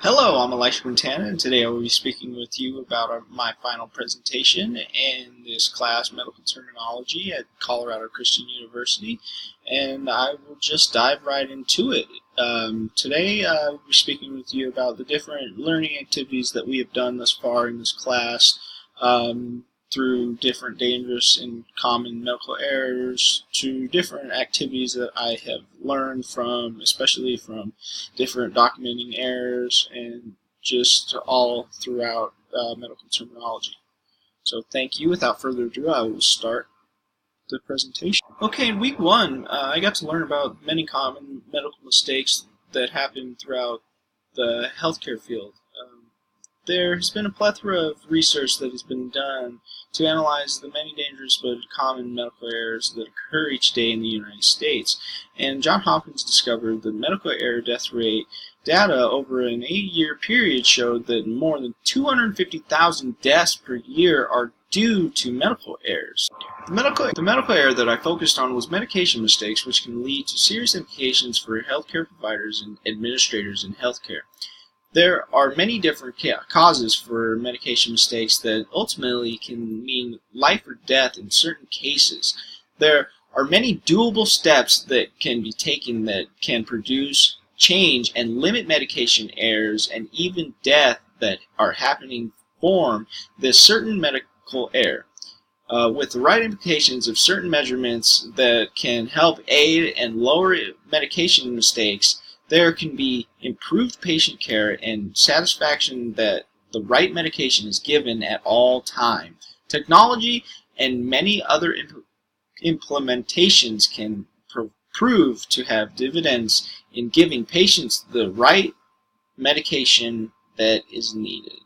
Hello, I'm Elisha Quintana, and today I will be speaking with you about my final presentation in this class, Medical Terminology, at Colorado Christian University, and I will just dive right into it. Today I will be speaking with you about the different learning activities that we have done thus far in this class, through different dangerous and common medical errors to different activities that I have learned from, especially from different documenting errors and just all throughout medical terminology. So thank you. Without further ado, I will start the presentation. Okay, in week one, I got to learn about many common medical mistakes that happen throughout the healthcare field. There has been a plethora of research that has been done to analyze the many dangerous but common medical errors that occur each day in the United States. And Johns Hopkins discovered the medical error death rate data over an 8-year period showed that more than 250,000 deaths per year are due to medical errors. The medical error that I focused on was medication mistakes, which can lead to serious implications for healthcare providers and administrators in healthcare. There are many different causes for medication mistakes that ultimately can mean life or death in certain cases. There are many doable steps that can be taken that can produce change and limit medication errors and even death that are happening from this certain medical error. With the right implications of certain measurements that can help aid and lower medication mistakes, there can be improved patient care and satisfaction that the right medication is given at all time. Technology and many other implementations can prove to have dividends in giving patients the right medication that is needed.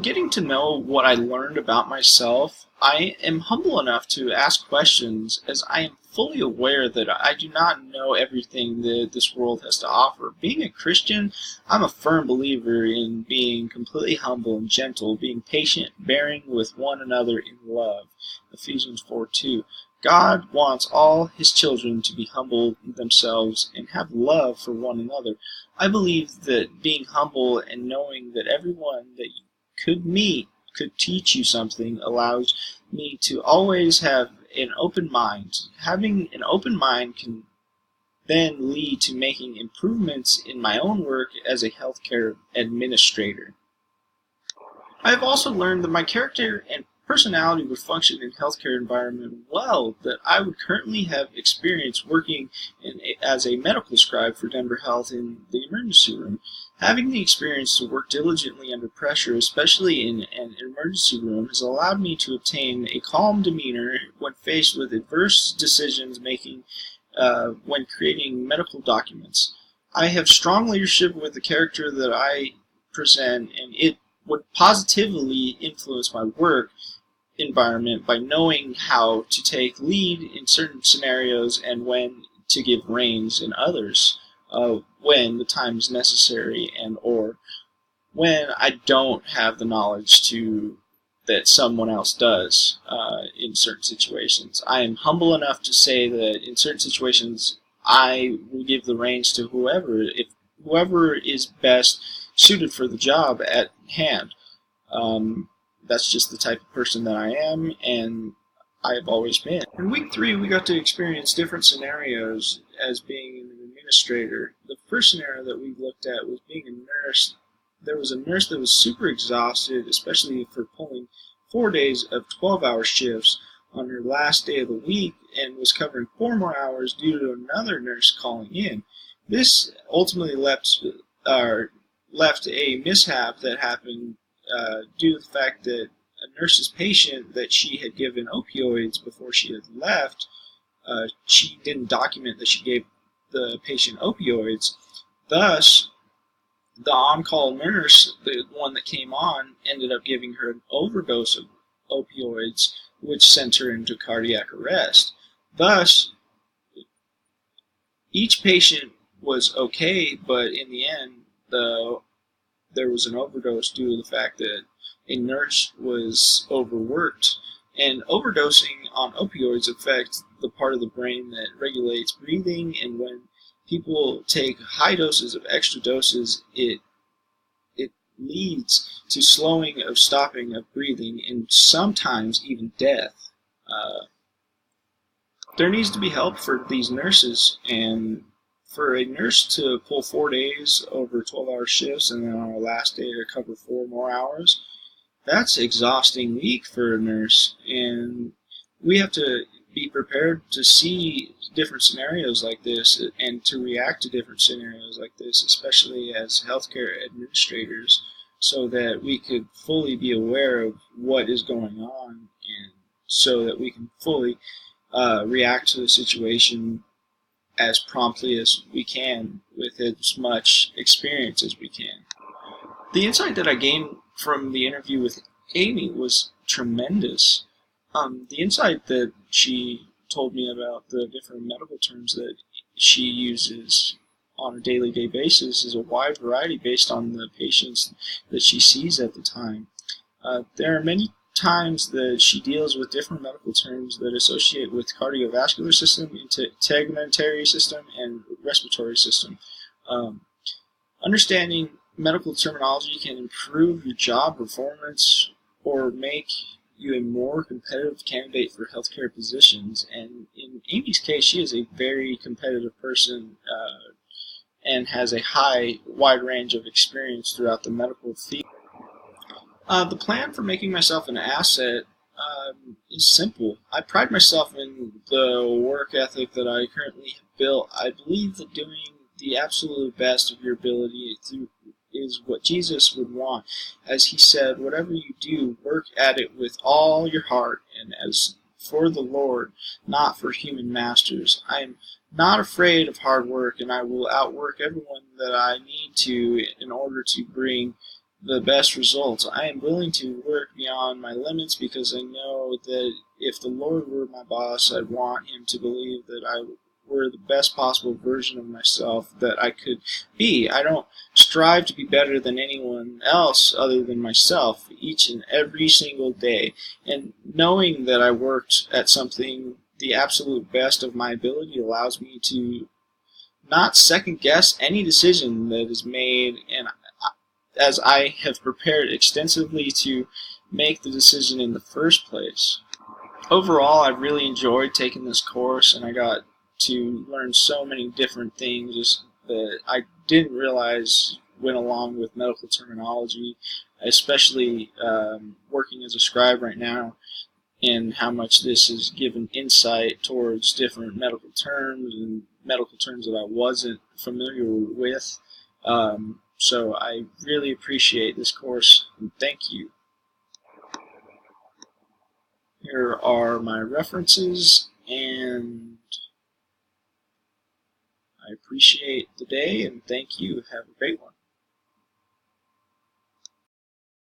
Getting to know what I learned about myself, I am humble enough to ask questions as I am fully aware that I do not know everything that this world has to offer. Being a Christian, I'm a firm believer in being completely humble and gentle, being patient, bearing with one another in love. Ephesians 4:2. God wants all His children to be humble themselves and have love for one another. I believe that being humble and knowing that everyone that you could meet could teach you something allows me to always have an open mind. Having an open mind can then lead to making improvements in my own work as a healthcare administrator. I have also learned that my character and personality would function in healthcare environment well, that I would currently have experience working as a medical scribe for Denver Health in the emergency room. Having the experience to work diligently under pressure, especially in an emergency room, has allowed me to obtain a calm demeanor when faced with adverse decisions making when creating medical documents. I have strong leadership with the character that I present, and it would positively influence my work environment by knowing how to take lead in certain scenarios and when to give reins in others, when the time is necessary and or when I don't have the knowledge that someone else does in certain situations. I am humble enough to say that in certain situations I will give the reins to whoever is best suited for the job at hand. That's just the type of person that I am, and I have always been. In week 3, we got to experience different scenarios as being an administrator. The first scenario that we looked at was being a nurse. There was a nurse that was super exhausted, especially for pulling 4 days of 12-hour shifts on her last day of the week, and was covering 4 more hours due to another nurse calling in. This ultimately left a mishap that happened due to the fact that a nurse's patient that she had given opioids before she had left, she didn't document that she gave the patient opioids. Thus, the on-call nurse, the one that came on, ended up giving her an overdose of opioids, which sent her into cardiac arrest. Thus, each patient was okay, but in the end, there was an overdose due to the fact that a nurse was overworked. And overdosing on opioids affects the part of the brain that regulates breathing, and when people take high doses of extra doses, it leads to slowing of stopping of breathing and sometimes even death. There needs to be help for these nurses, and for a nurse to pull 4 days over 12-hour shifts and then on our last day to cover 4 more hours, that's exhausting week for a nurse, and we have to be prepared to see different scenarios like this and to react to different scenarios like this, especially as healthcare administrators, so that we could fully be aware of what is going on and so that we can fully react to the situation as promptly as we can with as much experience as we can. The insight that I gained from the interview with Amy was tremendous. The insight that she told me about the different medical terms that she uses on a daily basis is a wide variety based on the patients that she sees at the time. There are many times that she deals with different medical terms that associate with cardiovascular system, integumentary system, and respiratory system. Understanding medical terminology can improve your job performance or make you a more competitive candidate for healthcare positions. And in Amy's case, she is a very competitive person and has a wide range of experience throughout the medical field. The plan for making myself an asset is simple. I pride myself in the work ethic that I currently have built. I believe that doing the absolute best of your ability is what Jesus would want. As he said, whatever you do, work at it with all your heart and as for the Lord, not for human masters. I am not afraid of hard work, and I will outwork everyone that I need to in order to bring the best results. I am willing to work beyond my limits because I know that if the Lord were my boss, I'd want him to believe that I were the best possible version of myself that I could be. I don't strive to be better than anyone else other than myself each and every single day. And knowing that I worked at something the absolute best of my ability allows me to not second guess any decision that is made, and as I have prepared extensively to make the decision in the first place. Overall, I've really enjoyed taking this course, and I got to learn so many different things that I didn't realize went along with medical terminology, especially working as a scribe right now, and how much this has given insight towards different medical terms and medical terms that I wasn't familiar with. So I really appreciate this course, and thank you. Here are my references, and I appreciate the day, and thank you. Have a great one.